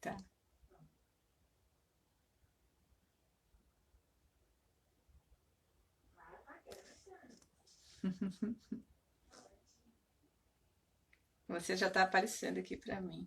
Tá. Você já está aparecendo aqui para mim.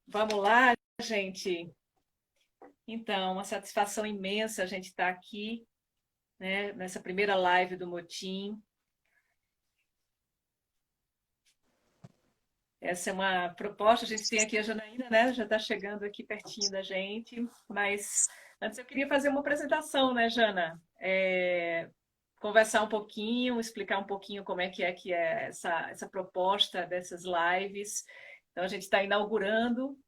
Vamos lá, gente. Então, uma satisfação imensa a gente estar aqui, né, nessa primeira live do Motim. Essa é uma proposta, a gente tem aqui a Janaína, né? Já está chegando aqui pertinho da gente, mas antes eu queria fazer uma apresentação, né, Jana? Conversar um pouquinho, explicar um pouquinho como é essa proposta dessas lives. Então, a gente está inaugurando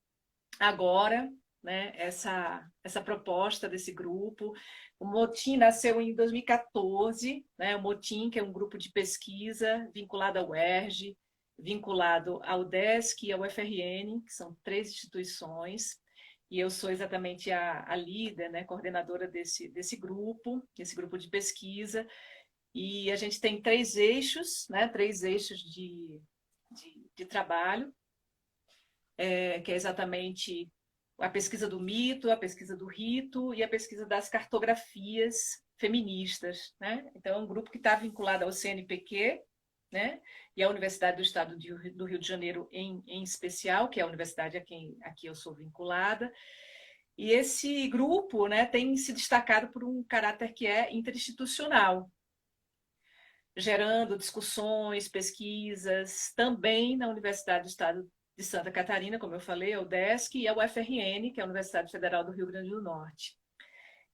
agora, né, essa proposta desse grupo. O Motim nasceu em 2014, né, o Motim, que é um grupo de pesquisa vinculado ao UERJ, vinculado ao UDESC e ao UFRN, que são três instituições, e eu sou exatamente a líder, né, coordenadora desse grupo de pesquisa, e a gente tem três eixos, né, três eixos de trabalho, que é exatamente a pesquisa do mito, a pesquisa do rito e a pesquisa das cartografias feministas, né? Então, é um grupo que está vinculado ao CNPq, né? E à Universidade do Estado do Rio de Janeiro em especial, que é a universidade a que eu sou vinculada. E esse grupo, né, tem se destacado por um caráter que é interinstitucional, gerando discussões, pesquisas, também na Universidade do Estado de Santa Catarina, como eu falei, a UDESC, e a UFRN, que é a Universidade Federal do Rio Grande do Norte.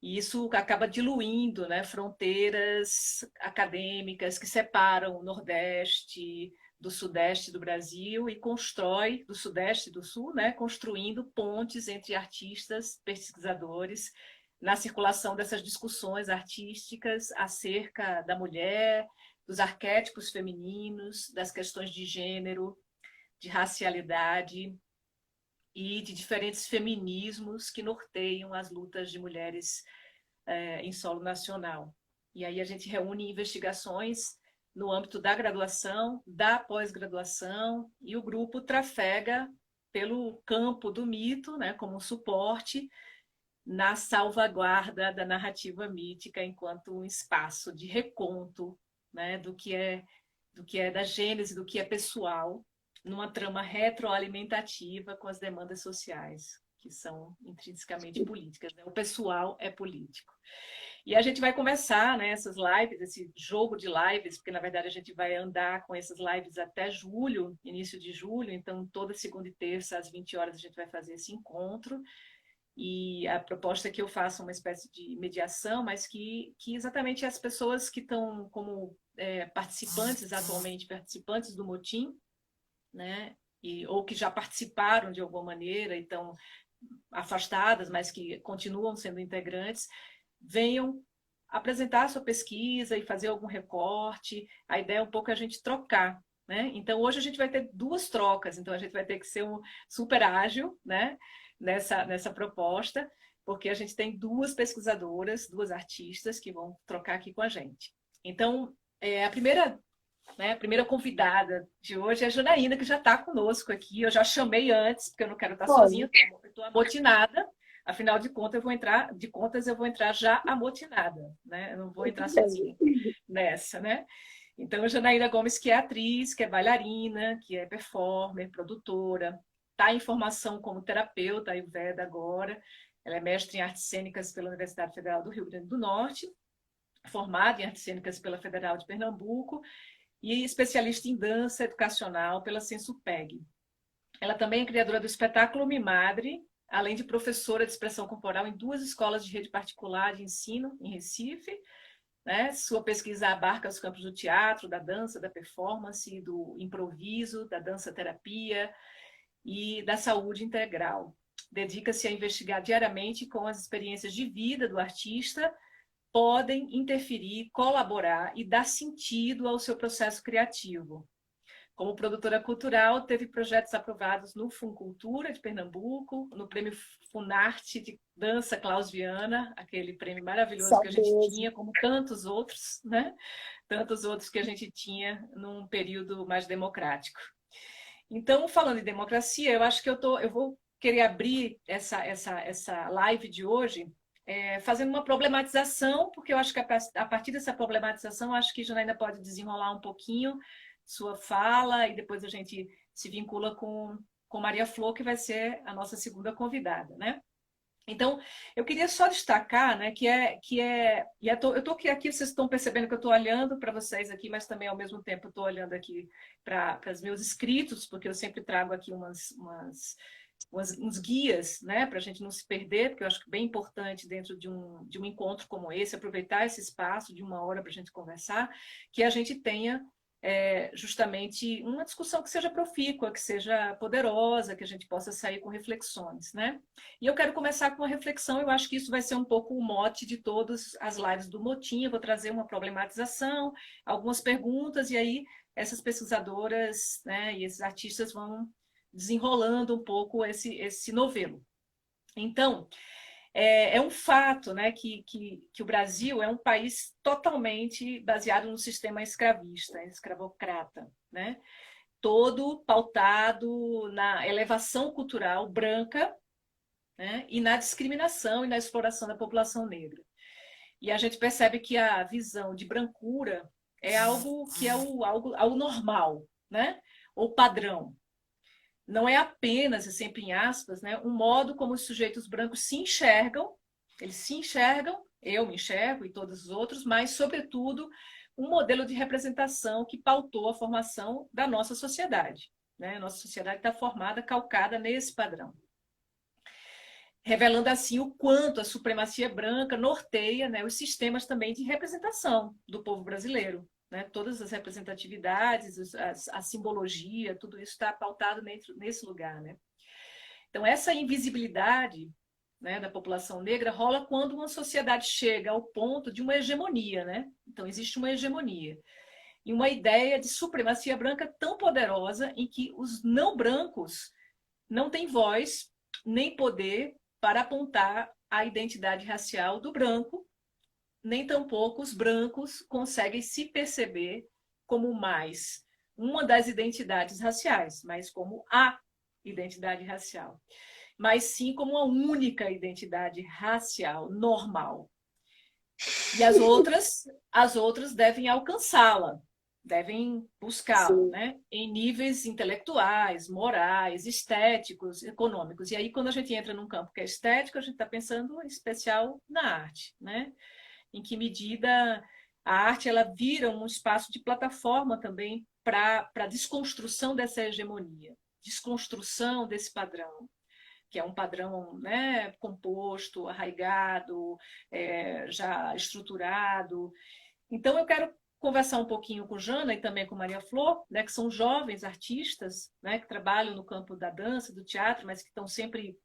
E isso acaba diluindo, né, fronteiras acadêmicas que separam o Nordeste do Sudeste do Brasil e constrói, do Sudeste e do Sul, né, construindo pontes entre artistas, pesquisadores, na circulação dessas discussões artísticas acerca da mulher, dos arquétipos femininos, das questões de gênero, de racialidade e de diferentes feminismos que norteiam as lutas de mulheres em solo nacional. E aí a gente reúne investigações no âmbito da graduação, da pós-graduação, e o grupo trafega pelo campo do mito, né, como um suporte na salvaguarda da narrativa mítica enquanto um espaço de reconto, né, do que é da gênese, do que é pessoal, numa trama retroalimentativa com as demandas sociais, que são intrinsecamente políticas, né? O pessoal é político. E a gente vai começar, né, essas lives, esse jogo de lives, porque na verdade a gente vai andar com essas lives até julho, início de julho, então toda segunda e terça às 20 horas a gente vai fazer esse encontro. E a proposta é que eu faça uma espécie de mediação, mas que exatamente as pessoas que estão como participantes atualmente, participantes do motim, né, ou que já participaram de alguma maneira e estão afastadas, mas que continuam sendo integrantes, venham apresentar a sua pesquisa e fazer algum recorte. A ideia é um pouco a gente trocar. Né? Então, hoje a gente vai ter duas trocas, então a gente vai ter que ser super ágil, né? Nessa proposta, porque a gente tem duas pesquisadoras, duas artistas que vão trocar aqui com a gente. Então, a primeira convidada de hoje é a Janaína, que já está conosco aqui. Eu já chamei antes, porque eu não quero estar sozinha, eu estou amotinada. Afinal de contas, eu vou entrar já amotinada, né? Eu não vou entrar sozinha nessa, né? Então, a Janaína Gomes, que é atriz, que é bailarina, que é performer, produtora, está em formação como terapeuta Ayurveda agora. Ela é mestre em artes cênicas pela Universidade Federal do Rio Grande do Norte, formada em artes cênicas pela Federal de Pernambuco e especialista em dança educacional pela Sensupeg. Ela também é criadora do espetáculo Mimadre, além de professora de expressão corporal em 2 escolas de rede particular de ensino em Recife, né? Sua pesquisa abarca os campos do teatro, da dança, da performance, do improviso, da dança-terapia e da saúde integral. Dedica-se a investigar diariamente como as experiências de vida do artista podem interferir, colaborar e dar sentido ao seu processo criativo. Como produtora cultural, teve projetos aprovados no Funcultura de Pernambuco, no Prêmio Funarte de Dança Klaus Viana, aquele prêmio maravilhoso que a gente tinha, como tantos outros, né? Tantos outros que a gente tinha num período mais democrático. Então, falando em democracia, eu acho que eu vou querer abrir essa live de hoje fazendo uma problematização, porque eu acho que a partir dessa problematização, acho que Janaína pode desenrolar um pouquinho sua fala e depois a gente se vincula com Maria Flor, que vai ser a nossa segunda convidada, né? Então, eu queria só destacar, né, eu estou aqui, vocês estão percebendo que eu estou olhando para vocês aqui, mas também ao mesmo tempo estou olhando aqui para os meus escritos, porque eu sempre trago aqui uns guias, né, para a gente não se perder, porque eu acho que é bem importante dentro de um encontro como esse, aproveitar esse espaço de 1 hora para a gente conversar, que a gente tenha justamente uma discussão que seja profícua, que seja poderosa, que a gente possa sair com reflexões, né? E eu quero começar com uma reflexão, eu acho que isso vai ser um pouco o mote de todas as lives do Motim, eu vou trazer uma problematização, algumas perguntas, e aí essas pesquisadoras, né, e esses artistas vão desenrolando um pouco esse novelo. Então, é um fato, né, que o Brasil é um país totalmente baseado no sistema escravista, escravocrata, né? Todo pautado na elevação cultural branca, né, e na discriminação e na exploração da população negra. E a gente percebe que a visão de brancura é algo que é algo normal, né? Ou padrão. Não é apenas, e sempre em aspas, né, um modo como os sujeitos brancos se enxergam, eles se enxergam, eu me enxergo e todos os outros, mas, sobretudo, um modelo de representação que pautou a formação da nossa sociedade. Né? A nossa sociedade está formada, calcada nesse padrão. Revelando assim o quanto a supremacia branca norteia, né, os sistemas também de representação do povo brasileiro. Né? Todas as representatividades, a simbologia, tudo isso está pautado nesse lugar. Né? Então, essa invisibilidade, né, da população negra rola quando uma sociedade chega ao ponto de uma hegemonia. Né? Então, existe uma hegemonia. E uma ideia de supremacia branca tão poderosa em que os não brancos não têm voz nem poder para apontar a identidade racial do branco, nem tampouco os brancos conseguem se perceber como mais uma das identidades raciais, mas como a identidade racial, mas sim como uma única identidade racial normal. E as outras devem alcançá-la, devem buscá-la, né? Em níveis intelectuais, morais, estéticos, econômicos. E aí, quando a gente entra num campo que é estético, a gente está pensando em especial na arte, né? Em que medida a arte ela vira um espaço de plataforma também para a desconstrução dessa hegemonia, desconstrução desse padrão, que é um padrão, né, composto, arraigado, já estruturado. Então, eu quero conversar um pouquinho com Jana e também com Maria Flor, né, que são jovens artistas, né, que trabalham no campo da dança, do teatro, mas que estão sempre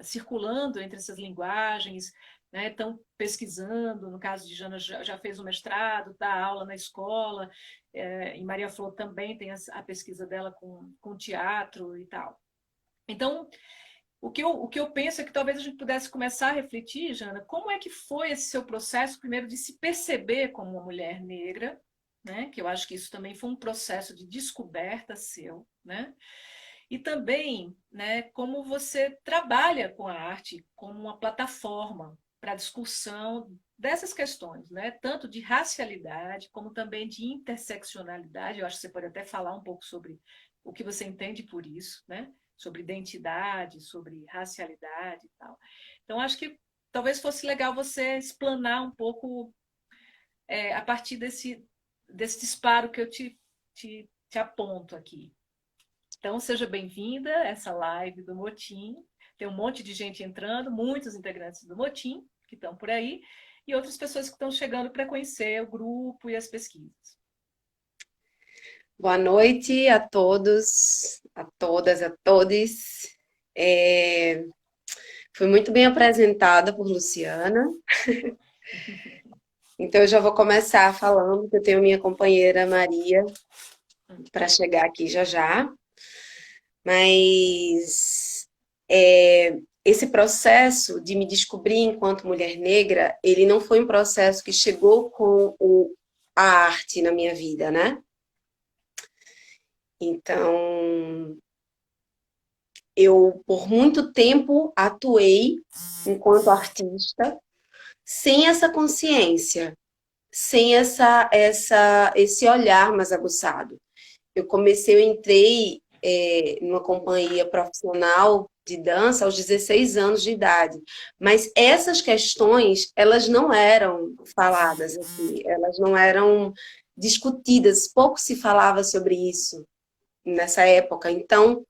circulando entre essas linguagens, né, estão pesquisando. No caso de Jana, já fez o mestrado, dá aula na escola, e Maria Flor também tem a pesquisa dela com teatro e tal. Então, o que eu penso é que talvez a gente pudesse começar a refletir, Jana, como é que foi esse seu processo, primeiro, de se perceber como uma mulher negra, né? Que eu acho que isso também foi um processo de descoberta seu, né? E também, né, como você trabalha com a arte como uma plataforma para a discussão dessas questões, né? Tanto de racialidade, como também de interseccionalidade. Eu acho que você pode até falar um pouco sobre o que você entende por isso, né? Sobre identidade, sobre racialidade e tal. Então, acho que talvez fosse legal você explanar um pouco a partir desse disparo que eu te aponto aqui. Então, seja bem-vinda a essa live do Motim. Tem um monte de gente entrando, muitos integrantes do Motim que estão por aí, e outras pessoas que estão chegando para conhecer o grupo e as pesquisas. Boa noite a todos, a todas, a todes. É, Fui muito bem apresentada por Luciana, então eu já vou começar falando que eu tenho minha companheira Maria para chegar aqui já já, mas esse processo de me descobrir enquanto mulher negra, ele não foi um processo que chegou com a arte na minha vida, né? Então, eu, por muito tempo, atuei enquanto artista sem essa consciência, sem esse olhar mais aguçado. Eu entrei numa companhia profissional de dança aos 16 anos de idade, mas essas questões, elas não eram faladas aqui, elas não eram discutidas, pouco se falava sobre isso nessa época. Então,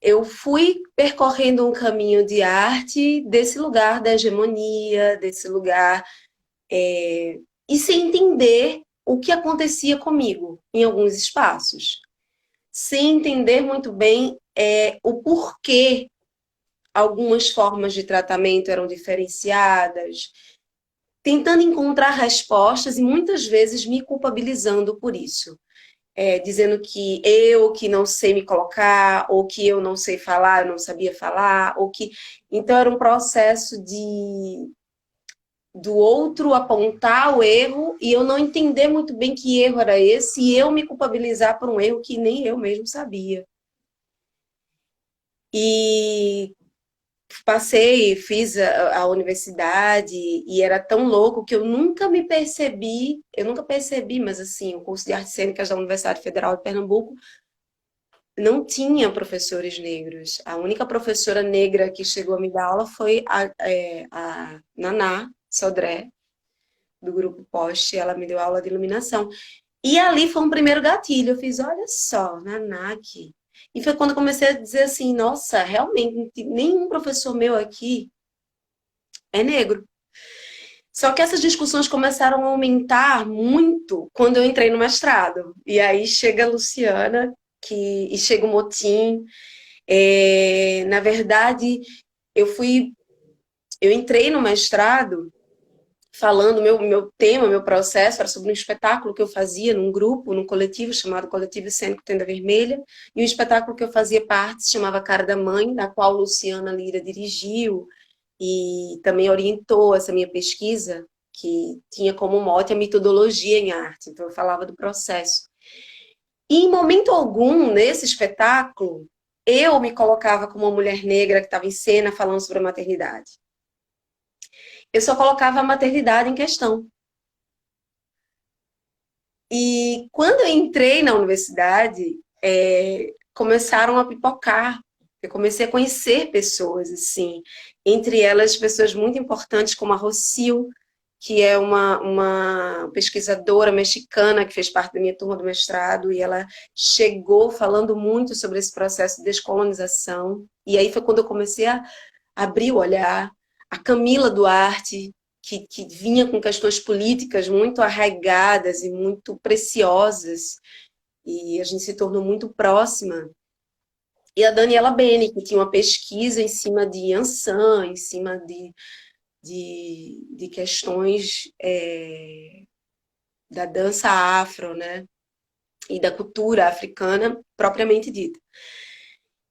eu fui percorrendo um caminho de arte desse lugar da hegemonia, desse lugar, e sem entender o que acontecia comigo em alguns espaços, sem entender muito bem o porquê algumas formas de tratamento eram diferenciadas, tentando encontrar respostas e muitas vezes me culpabilizando por isso. Dizendo que eu que não sei me colocar, ou que eu não sei falar, eu não sabia falar, ou que... Então era um processo do outro apontar o erro e eu não entender muito bem que erro era esse e eu me culpabilizar por um erro que nem eu mesmo sabia. E fiz a universidade e era tão louco que eu nunca percebi, mas assim, o curso de artes cênicas da Universidade Federal de Pernambuco não tinha professores negros. A única professora negra que chegou a me dar aula foi a Naná Sodré, do grupo Poste. Ela me deu aula de iluminação. E ali foi um primeiro gatilho. Eu fiz, olha só, Naná aqui. E foi quando eu comecei a dizer assim, nossa, realmente, nenhum professor meu aqui é negro. Só que essas discussões começaram a aumentar muito quando eu entrei no mestrado. E aí chega a Luciana, e chega o Motim. Na verdade, eu entrei no mestrado falando, meu tema, meu processo era sobre um espetáculo que eu fazia num grupo, num coletivo chamado Coletivo Cênico Tenda Vermelha, e um espetáculo que eu fazia parte se chamava Cara da Mãe, da qual Luciana Lira dirigiu e também orientou essa minha pesquisa, que tinha como mote a metodologia em arte, então eu falava do processo. E em momento algum, nesse espetáculo, eu me colocava como uma mulher negra que estava em cena falando sobre a maternidade. Eu só colocava a maternidade em questão. E quando eu entrei na universidade, começaram a pipocar. Eu comecei a conhecer pessoas, assim, entre elas pessoas muito importantes como a Rocio, que é uma pesquisadora mexicana que fez parte da minha turma do mestrado, e ela chegou falando muito sobre esse processo de descolonização. E aí foi quando eu comecei a abrir o olhar. A Camila Duarte, que vinha com questões políticas muito arraigadas e muito preciosas, e a gente se tornou muito próxima. E a Daniela Beni, que tinha uma pesquisa em cima de Ansan, em cima de questões da dança afro, né? E da cultura africana propriamente dita.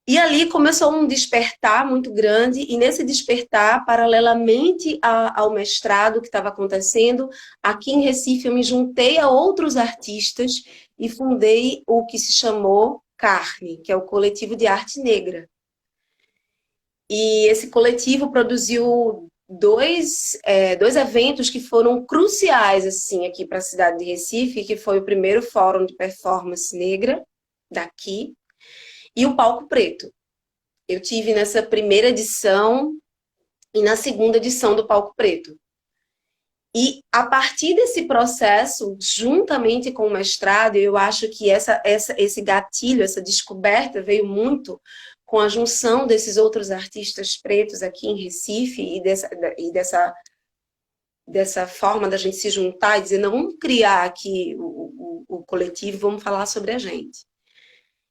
E ali começou um despertar muito grande, e nesse despertar, paralelamente ao mestrado que estava acontecendo, aqui em Recife eu me juntei a outros artistas e fundei o que se chamou Carne, que é o Coletivo de Arte Negra. E esse coletivo produziu dois eventos que foram cruciais assim aqui para a cidade de Recife, que foi o primeiro Fórum de Performance Negra daqui e o Palco Preto. Eu tive nessa primeira edição e na segunda edição do Palco Preto. E a partir desse processo, juntamente com o mestrado, eu acho que esse gatilho, essa descoberta veio muito com a junção desses outros artistas pretos aqui em Recife dessa forma da gente se juntar e dizer, não, vamos criar aqui o coletivo, vamos falar sobre a gente.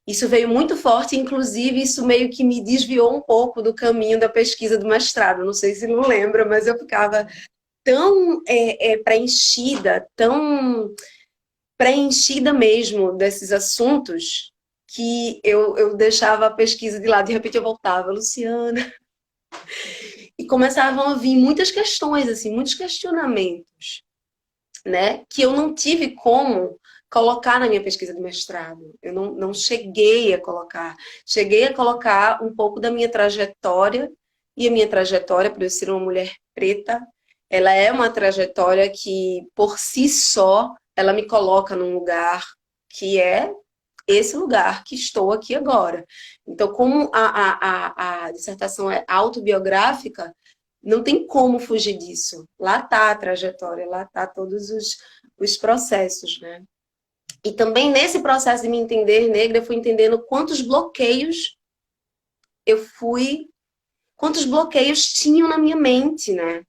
Isso veio muito forte, inclusive isso meio que me desviou um pouco do caminho da pesquisa do mestrado. Não sei se não lembra, mas eu ficava tão preenchida mesmo desses assuntos que eu deixava a pesquisa de lado. De repente eu voltava, Luciana, e começavam a vir muitas questões, assim, muitos questionamentos, né? Que eu não tive como colocar na minha pesquisa de mestrado. Eu não cheguei a colocar. Cheguei a colocar um pouco da minha trajetória, e a minha trajetória, por eu ser uma mulher preta, ela é uma trajetória que, por si só, ela me coloca num lugar que é esse lugar que estou aqui agora. Então, como a dissertação é autobiográfica, não tem como fugir disso. Lá está a trajetória, lá está todos os processos, né? E também nesse processo de me entender negra, eu fui entendendo quantos bloqueios tinham na minha mente, né?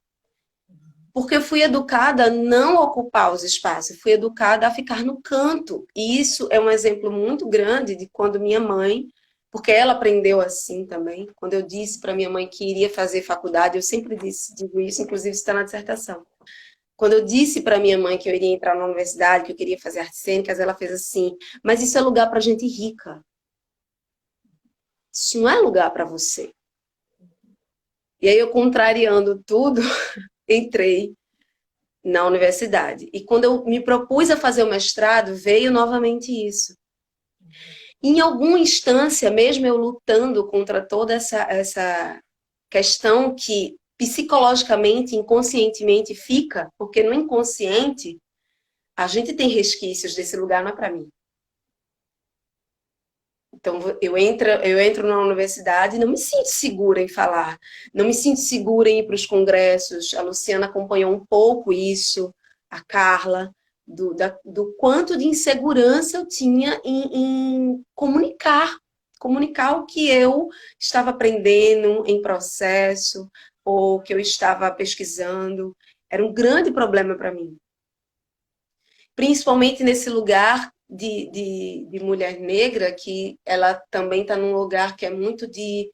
Porque eu fui educada a não ocupar os espaços, fui educada a ficar no canto. E isso é um exemplo muito grande de quando minha mãe, porque ela aprendeu assim também, quando eu disse para minha mãe que iria fazer faculdade, eu sempre digo isso, inclusive está na dissertação. Quando eu disse para minha mãe que eu iria entrar na universidade, que eu queria fazer artes cênicas, ela fez assim: mas isso é lugar para gente rica. Isso não é lugar para você. E aí eu, contrariando tudo, entrei na universidade. E quando eu me propus a fazer o mestrado, veio novamente isso. Em alguma instância, mesmo eu lutando contra toda essa questão que psicologicamente, inconscientemente fica, porque no inconsciente a gente tem resquícios desse lugar, não é para mim. Então, eu entro na universidade e não me sinto segura em falar, não me sinto segura em ir para os congressos. A Luciana acompanhou um pouco isso, a Carla, do quanto de insegurança eu tinha em comunicar o que eu estava aprendendo em processo, ou que eu estava pesquisando. Era um grande problema para mim. Principalmente nesse lugar de mulher negra, que ela também está num lugar que é muito de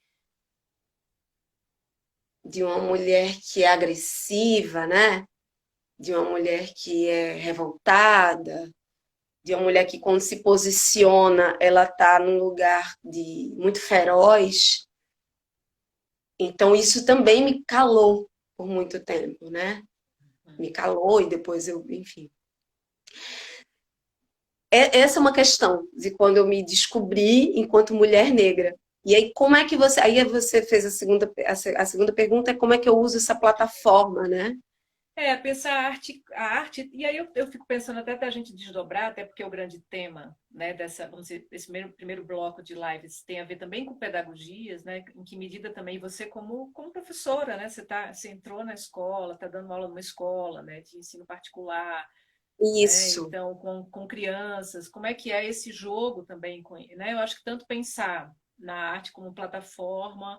uma mulher que é agressiva, né? De uma mulher que é revoltada, de uma mulher que quando se posiciona, ela está num lugar de muito feroz. Então isso também me calou por muito tempo, né? Me calou e depois eu, enfim. Essa é uma questão de quando eu me descobri enquanto mulher negra. E aí, como é que você. Aí você fez a segunda pergunta é como é que eu uso essa plataforma, né? Pensar a arte, e aí eu fico pensando até a gente desdobrar, até porque o grande tema, né, vamos dizer, esse primeiro bloco de lives tem a ver também com pedagogias, né, em que medida também você como professora, né, você entrou na escola, está dando aula numa escola, né, de ensino particular, né, Isso. então com crianças, como é que é esse jogo também, né, eu acho que tanto pensar na arte como plataforma,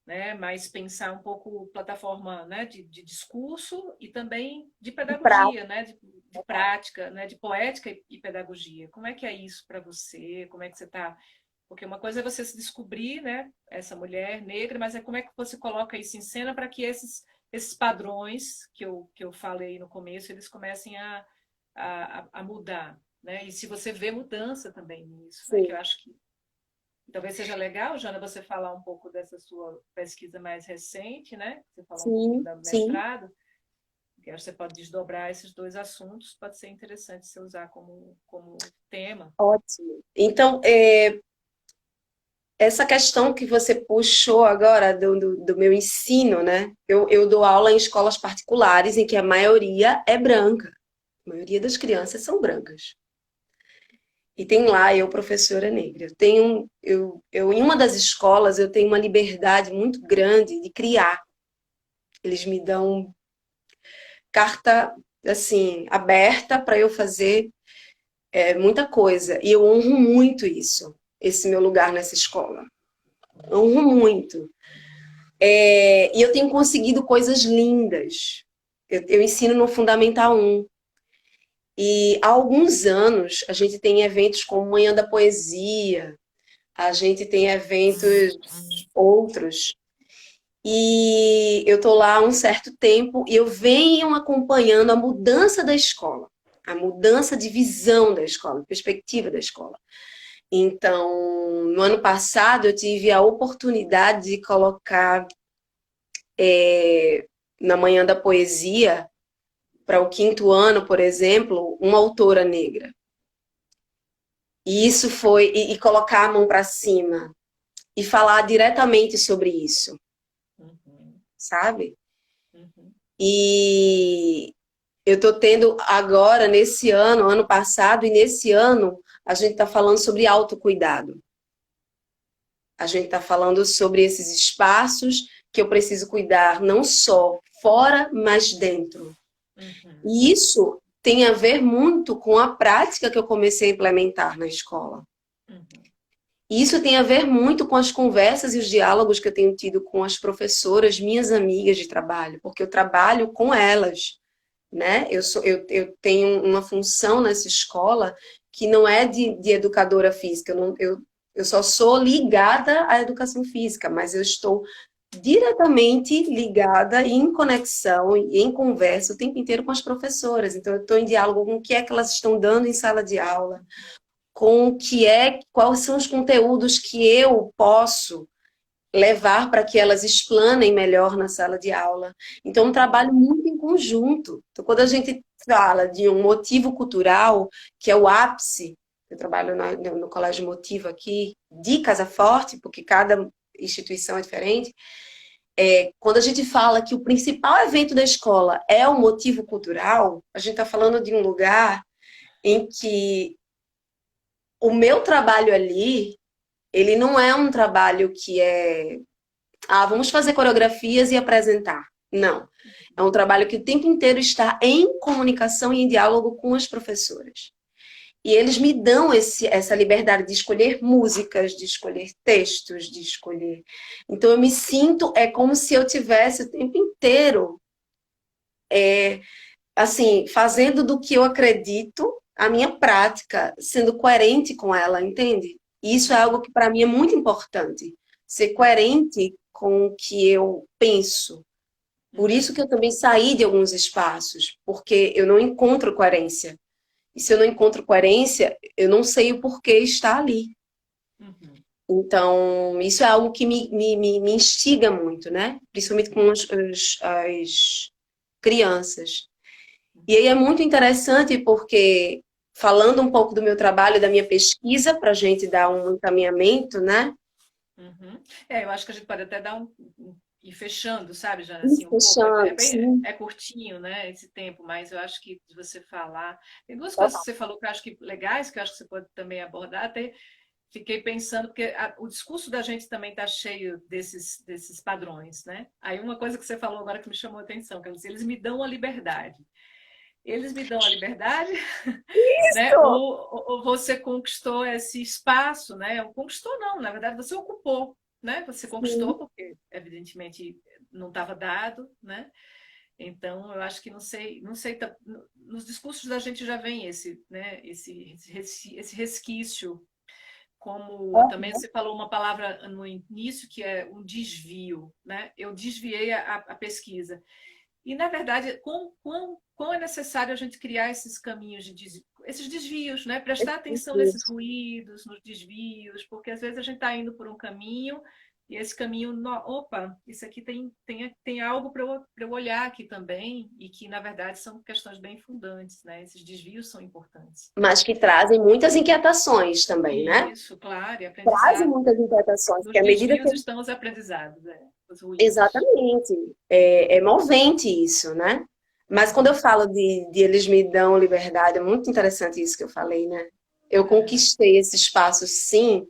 né, mas pensar um pouco plataforma, né, de discurso e também de De prática. pedagogia, né, de prática, né, de poética e pedagogia. Como é que é isso para você? Como é que você está? Porque uma coisa é você se descobrir, né, essa mulher negra, mas é como é que você coloca isso em cena para que esses padrões que eu falei no começo, eles comecem a mudar, né? E se você vê mudança também nisso, né? Que Sim, eu acho que talvez seja legal, Jana, você falar um pouco dessa sua pesquisa mais recente, né? Você falou um pouquinho sim, do sim. mestrado, que acho que você pode desdobrar esses dois assuntos, pode ser interessante você usar como tema. Ótimo. Então, essa questão que você puxou agora do meu ensino, né? Eu dou aula em escolas particulares em que a maioria é branca. A maioria das crianças são brancas. E tem lá eu, professora negra. Em uma das escolas, eu tenho uma liberdade muito grande de criar. Eles me dão carta, assim, aberta para eu fazer muita coisa. E eu honro muito isso, esse meu lugar nessa escola. Honro muito. E eu tenho conseguido coisas lindas. Eu ensino no Fundamental 1. E há alguns anos a gente tem eventos como Manhã da Poesia, a gente tem eventos outros. E eu estou lá há um certo tempo e eu venho acompanhando a mudança da escola, a mudança de visão da escola, perspectiva da escola. Então, no ano passado, eu tive a oportunidade de colocar na Manhã da Poesia, para o quinto ano, por exemplo, uma autora negra. E isso foi, e colocar a mão para cima e falar diretamente sobre isso, sabe? E eu estou tendo agora, nesse ano, ano passado e nesse ano, a gente está falando sobre autocuidado. A gente está falando sobre esses espaços que eu preciso cuidar, não só fora, mas dentro. E isso tem a ver muito com a prática que eu comecei a implementar na escola. E isso tem a ver muito com as conversas e os diálogos que eu tenho tido com as professoras, minhas amigas de trabalho, porque eu trabalho com elas, né? Eu tenho uma função nessa escola que não é de educadora física, eu só sou ligada à educação física, mas eu estou diretamente ligada, em conexão e em conversa o tempo inteiro com as professoras. Então, eu estou em diálogo com o que é que elas estão dando em sala de aula, com o que quais são os conteúdos que eu posso levar para que elas explanem melhor na sala de aula. Então, é um trabalho muito em conjunto. Então, quando a gente fala de um motivo cultural, que é o ápice, eu trabalho no Colégio Motivo aqui, de Casa Forte, porque cada instituição é diferente, quando a gente fala que o principal evento da escola é o motivo cultural, a gente está falando de um lugar em que o meu trabalho ali, ele não é um trabalho que vamos fazer coreografias e apresentar. Não. É um trabalho que o tempo inteiro está em comunicação e em diálogo com as professoras. E eles me dão essa liberdade de escolher músicas, de escolher textos, de escolher. Então eu me sinto, é como se eu tivesse o tempo inteiro, assim, fazendo do que eu acredito, a minha prática, sendo coerente com ela, entende? E isso é algo que para mim é muito importante, ser coerente com o que eu penso. Por isso que eu também saí de alguns espaços, porque eu não encontro coerência. E se eu não encontro coerência, eu não sei o porquê está ali. Então, isso é algo que me instiga muito, né? Principalmente com as crianças. E aí é muito interessante porque, falando um pouco do meu trabalho, da minha pesquisa, para a gente dar um encaminhamento, né? Eu acho que a gente pode até dar ir fechando, sabe, Jana? Assim, um Fechando, pouco, é curtinho, né, esse tempo, mas eu acho que de você falar. Tem duas coisas que você falou que eu acho que legais, que eu acho que você pode também abordar. Até fiquei pensando, porque o discurso da gente também está cheio desses padrões, né? Aí uma coisa que você falou agora que me chamou a atenção, que eles me dão a liberdade. Eles me dão a liberdade, né? Ou você conquistou esse espaço, né? Conquistou não, na verdade você ocupou, né? Você conquistou porque evidentemente não estava dado, né? Então eu acho que não sei, nos discursos da gente já vem né? Esse resquício, como também você falou uma palavra no início que é um desvio, né? Eu desviei a pesquisa. E, na verdade, quão é necessário a gente criar esses caminhos, esses desvios, né? Prestar atenção nesses ruídos, nos desvios, porque às vezes a gente está indo por um caminho e esse caminho, opa, isso aqui tem algo para eu olhar aqui também, e que, na verdade, são questões bem fundantes, né? Esses desvios são importantes. Mas que trazem muitas inquietações também, né? Isso, claro, e aprendizado. Trazem muitas inquietações. Nos desvios estão os aprendizados, os ruídos. Exatamente. É movente isso, né? Mas quando eu falo de eles me dão liberdade, é muito interessante isso que eu falei, né? Eu conquistei esse espaço, sim,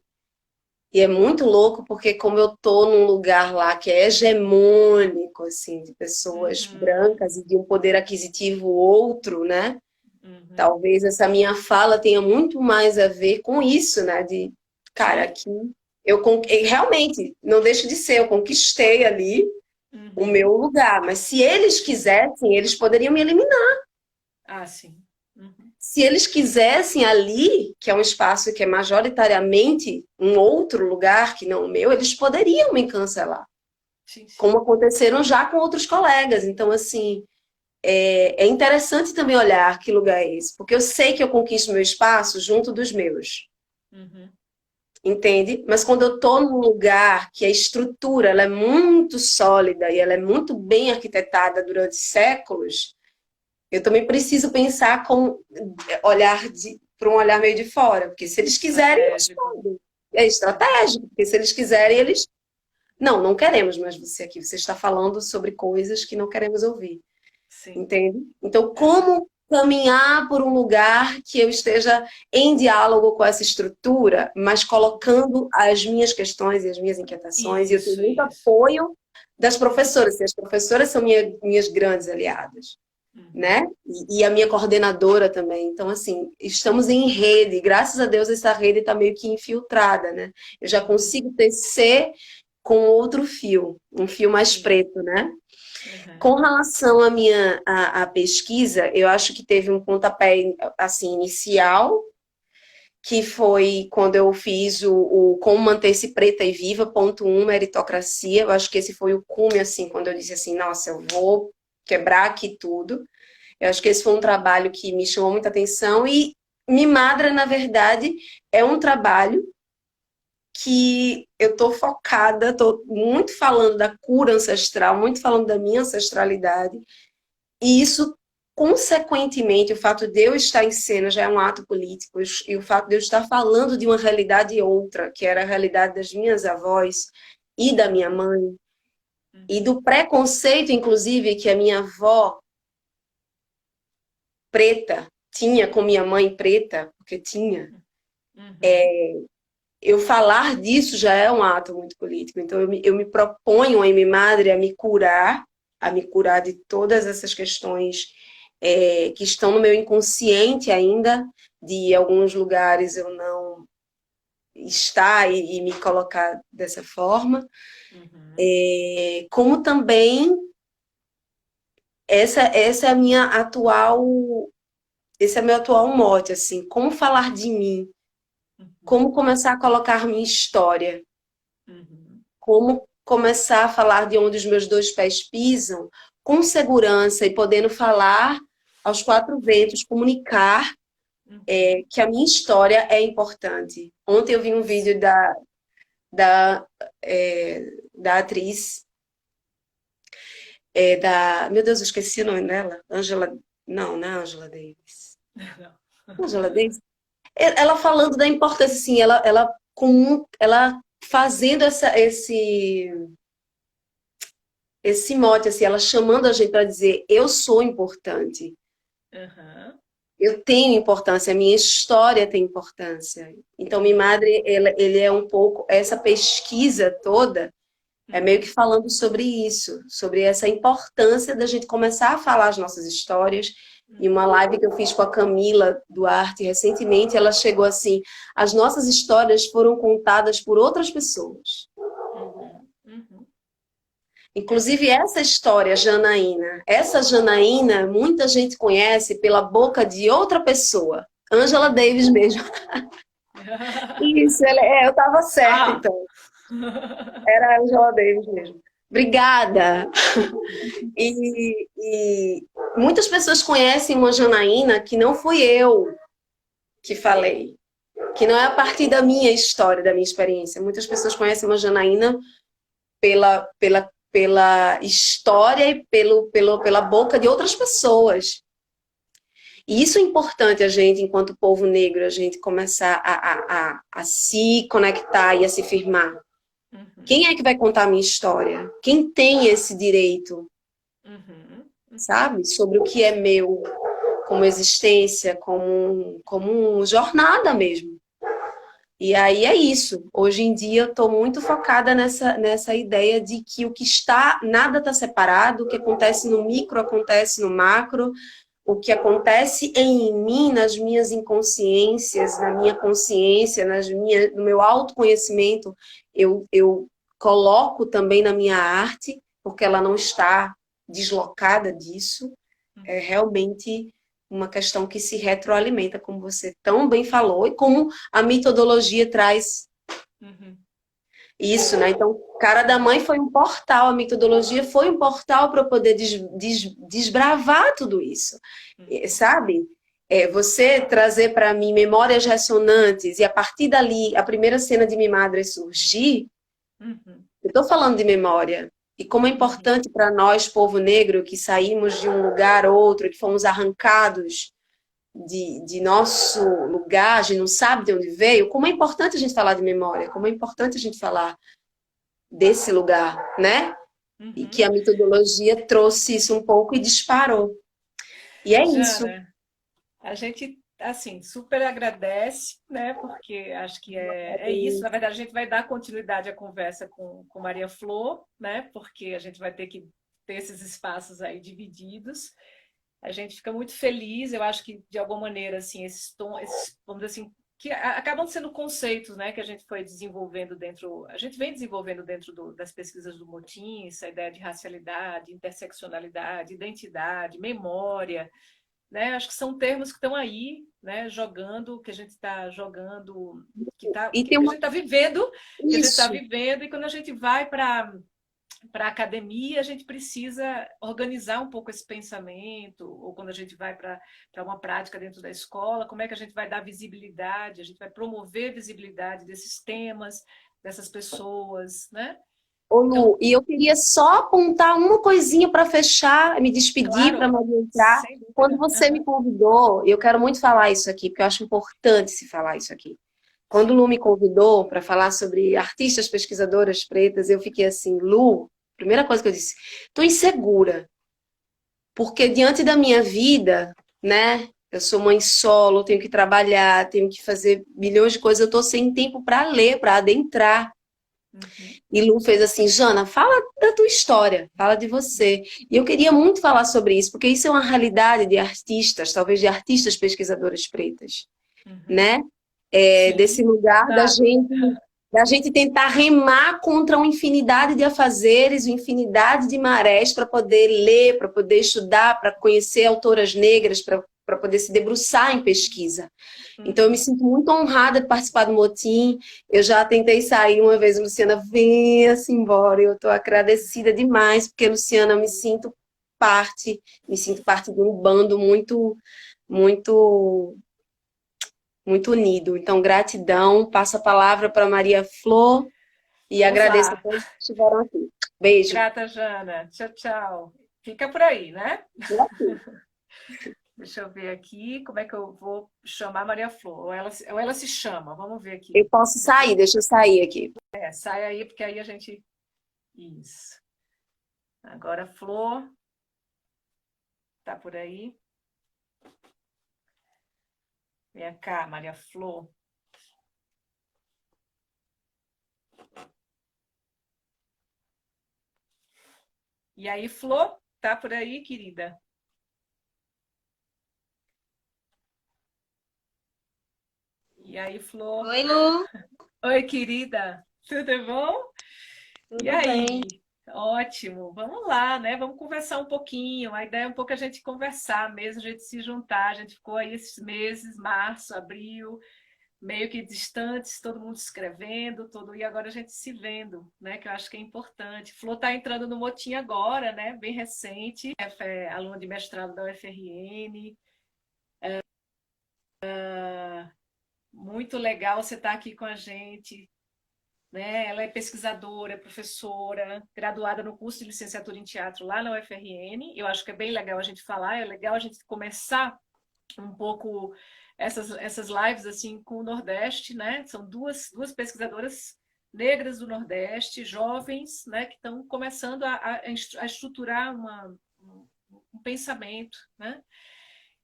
E é muito louco porque como eu tô num lugar lá que é hegemônico, assim, de pessoas Uhum, brancas e de um poder aquisitivo outro, né? uhum. Talvez essa minha fala tenha muito mais a ver com isso, né? De, cara, Sim. aqui e realmente não deixa de ser, eu conquistei ali o Uhum. meu lugar, mas se eles quisessem, eles poderiam me eliminar. Ah, sim. Uhum. Se eles quisessem ali, que é um espaço que é majoritariamente um outro lugar que não o meu, eles poderiam me cancelar, Sim, sim. como aconteceram já com outros colegas. Então, assim, é interessante também olhar que lugar é esse, porque eu sei que eu conquisto meu espaço junto dos meus, Uhum. entende? Mas quando eu estou num lugar que a estrutura ela é muito sólida e ela é muito bem arquitetada durante séculos, eu também preciso pensar com olhar para um olhar meio de fora, porque se eles quiserem, eles Estratégico. podem. É Uhum. estratégico, porque se eles quiserem, eles. Não, não queremos mais você aqui. Você está falando sobre coisas que não queremos ouvir. Sim. Entende? Então, Aham. como caminhar por um lugar que eu esteja em diálogo com essa estrutura, mas colocando as minhas questões e as minhas inquietações, e eu tenho Isso, muito isso. apoio das Uhum. professoras, e as professoras são minhas grandes aliadas, né? Uhum. E a minha coordenadora também. Então, assim, estamos em rede. Graças a Deus, essa rede está meio que infiltrada, né? Eu já Uhum. consigo tecer com outro fio, um fio mais Sim. preto, né? Com Aham. relação à minha à pesquisa, eu acho que teve um pontapé assim inicial, que foi quando eu fiz o Como Manter-se Preta e Viva, ponto um, meritocracia. Eu acho que esse foi o cume, assim, quando eu disse assim, nossa, eu vou quebrar aqui tudo. Eu acho que esse foi um trabalho que me chamou muita atenção e Me Madra, na verdade, é um trabalho que eu estou focada, estou muito falando da cura ancestral, muito falando da minha ancestralidade, e isso, consequentemente, o fato de eu estar em cena já é um ato político, e o fato de eu estar falando de uma realidade outra, que era a realidade das minhas avós e da minha Uhum. mãe, e Uhum. do preconceito, inclusive, que a minha avó preta tinha com minha mãe preta, porque tinha, Uhum. eu falar disso já é um ato muito político. Então, eu me proponho em minha madre a me curar de todas essas questões que estão no meu inconsciente ainda, de alguns lugares eu não estar e me colocar dessa forma. Uhum. Como também essa é a minha atual, esse é meu atual mote, assim, como falar de mim, Uhum. como começar a colocar minha história, Uhum. como começar a falar de onde os meus dois pés pisam, com segurança e podendo falar aos quatro ventos, comunicar Uhum. que a minha história é importante. Ontem eu vi um vídeo da, da atriz, meu Deus, eu esqueci o nome dela, Angela, não é Angela Davis. Não. Angela Davis? Ela falando da importância, assim, ela fazendo esse mote, assim, ela chamando a gente para dizer, eu sou importante, Aham. eu tenho importância, a minha história tem importância. Então, minha Uhum. madre, ele é um pouco, essa pesquisa toda, é meio que Uhum. falando sobre isso, sobre essa importância da gente começar a falar as nossas histórias. E uma Uhum. live que eu fiz com a Camila Duarte recentemente, ela chegou assim: as nossas histórias foram contadas por outras pessoas. Uhum. Uhum. Inclusive essa história, Janaína, essa Janaína, muita gente conhece pela boca de outra pessoa. Angela Davis mesmo. Isso, eu estava certa, Ah! então. Era a Angela Davis mesmo. Obrigada. E muitas pessoas conhecem uma Janaína que não fui eu que falei, que não é a partir da minha história, da minha experiência. Muitas pessoas conhecem uma Janaína pela história e pela boca de outras pessoas. E isso é importante a gente, enquanto povo negro, a gente começar a se conectar e a se firmar. Quem Uhum. é que vai contar a minha história? Quem tem esse direito, Uhum. Uhum. sabe? Sobre o que é meu, como existência, como jornada mesmo. E aí é isso. Hoje em dia eu estou muito focada nessa ideia de que o que está, nada está separado, o que acontece no micro acontece no macro, o que acontece em mim, nas minhas inconsciências, na minha consciência, no meu autoconhecimento, eu coloco também na minha arte, porque ela não está deslocada disso. É realmente uma questão que se retroalimenta, como você tão bem falou, e como a metodologia traz Uhum. isso, né? Então, Cara da Mãe foi um portal, a metodologia foi um portal para eu poder desbravar tudo isso, sabe? Você trazer para mim memórias ressonantes e a partir dali a primeira cena de Minha Madre surgir, Uhum. eu estou falando de memória. E como é Uhum. importante para nós, povo negro, que saímos de um lugar ou outro, que fomos arrancados de nosso lugar, a gente não sabe de onde veio, como é importante a gente falar de memória, como é importante a gente falar desse lugar, né? E que Uhum. a metodologia trouxe isso um pouco e disparou. E é isso. Jana, a gente, assim, super agradece, né? Porque acho que é isso. Na verdade, a gente vai dar continuidade à conversa com Maria Flor, né? Porque a gente vai ter que ter esses espaços aí divididos. A gente fica muito feliz. Eu acho que, de alguma maneira, assim, vamos dizer assim, que acabam sendo conceitos, né? Que a gente foi desenvolvendo dentro, a gente vem desenvolvendo dentro das pesquisas do Motim, essa ideia de racialidade, interseccionalidade, identidade, memória, né? Acho que são termos que estão aí, né? Jogando, que a gente está jogando, E que tem a uma. gente está vivendo, Isso, e quando a gente vai para a academia, a gente precisa organizar um pouco esse pensamento, ou quando a gente vai para uma prática dentro da escola, como é que a gente vai dar visibilidade, a gente vai promover visibilidade desses temas, dessas pessoas, né? ô Então, Lu, e eu queria só apontar uma coisinha para fechar, me despedir para claro, Maria entrar. sem Quando dúvida. você me Uhum. convidou, e eu quero muito falar isso aqui, porque eu acho importante se falar isso aqui. Quando o Sim. Lu me convidou para falar sobre artistas pesquisadoras pretas, eu fiquei assim, Lu, primeira coisa que eu disse, estou insegura, porque diante da minha vida, né? Eu sou mãe solo, tenho que trabalhar, tenho que fazer milhões de coisas, eu estou sem tempo para ler, para adentrar. Uhum. E Lu fez assim, Jana, fala da tua história, fala de você. E eu queria muito falar sobre isso, porque isso é uma realidade de artistas, talvez de artistas pesquisadoras pretas, Uhum. né? Desse Sim, lugar exato. da gente tentar remar contra uma infinidade de afazeres, uma infinidade de marés para poder ler, para poder estudar, para conhecer autoras negras, para poder se debruçar em pesquisa. Então, eu me Uhum. sinto muito honrada de participar do Motim. Eu já tentei sair uma vez, Luciana, venha-se embora. Eu estou agradecida demais, porque, Luciana, eu me sinto parte de um bando muito, muito unido. Então, gratidão. Passo a palavra para Maria Flor e Vamos agradeço a lá. todos que estiveram aqui. Beijo. Grata, Jana. Tchau, tchau. Fica por aí, né? Deixa eu ver aqui como é que eu vou chamar a Maria Flor. Ou ela se chama. Vamos ver Eu aqui. posso Deixa sair, eu... deixa eu sair aqui. sai aí, porque aí a gente. Isso. Agora a Flor tá por aí. Vem cá, Maria Flor. E aí, Flor, tá por aí, querida? E aí, Flor? Oi, Lu, Oi, querida. Tudo bom? E tudo bem? aí? Ótimo. Vamos lá, né? Vamos conversar um pouquinho. A ideia é um pouco a gente conversar mesmo, a gente se juntar. A gente ficou aí esses meses, março, abril, meio que distantes, todo mundo escrevendo, todo e agora a gente se vendo, né? Que eu acho que é importante. Flor está entrando no Motim agora, né? Bem recente, é aluna de mestrado da UFRN. Muito legal você estar aqui com a gente, né? Ela é pesquisadora, professora, graduada no curso de licenciatura em teatro lá na UFRN. Eu acho que é bem legal a gente falar, é legal a gente começar um pouco essas lives assim com o Nordeste, né? São duas pesquisadoras negras do Nordeste, jovens, né, que estão começando a estruturar um pensamento, né?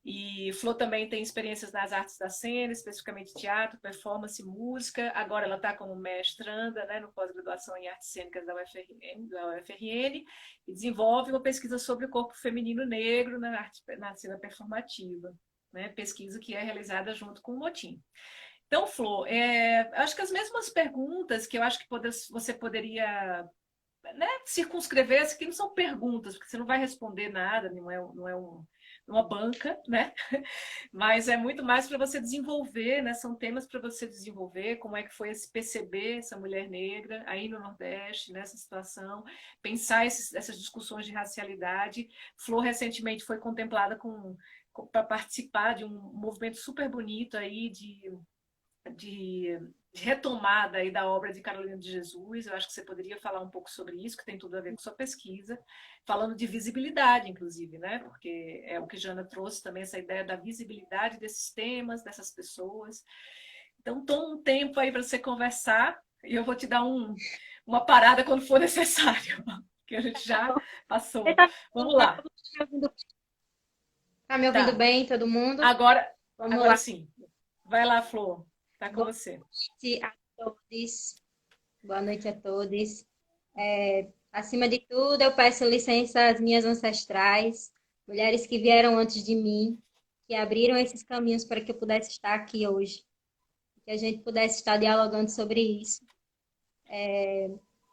E Flor também tem experiências nas artes da cena, especificamente teatro, performance, música. Agora ela está como mestranda, né, no pós-graduação em artes cênicas da UFRN, e desenvolve uma pesquisa sobre o corpo feminino negro na cena performativa, né, pesquisa que é realizada junto com o Motim. Então, Flor, acho que as mesmas perguntas que eu acho que você poderia, né, circunscrever, que não são perguntas, porque você não vai responder nada, não é uma banca, né? Mas é muito mais para você desenvolver, né? São temas para você desenvolver, como é que foi esse perceber essa mulher negra aí no Nordeste, nessa situação, pensar essas discussões de racialidade. Flor recentemente foi contemplada para participar de um movimento super bonito aí de retomada aí da obra de Carolina de Jesus. Eu acho que você poderia falar um pouco sobre isso, que tem tudo a ver com sua pesquisa, falando de visibilidade, inclusive, né? Porque é o que Jana trouxe também, essa ideia da visibilidade desses temas, dessas pessoas. Então, toma um tempo aí para você conversar e eu vou te dar uma parada quando for necessário, que a gente já Você passou. tá Vamos lá. tá me ouvindo Tá. bem, todo mundo? Agora, Vamos agora lá. sim. Vai lá, Flor. Tá com Boa você. noite a todos. Boa noite a todos. Acima de tudo, eu peço licença às minhas ancestrais, mulheres que vieram antes de mim, que abriram esses caminhos para que eu pudesse estar aqui hoje, que a gente pudesse estar dialogando sobre isso.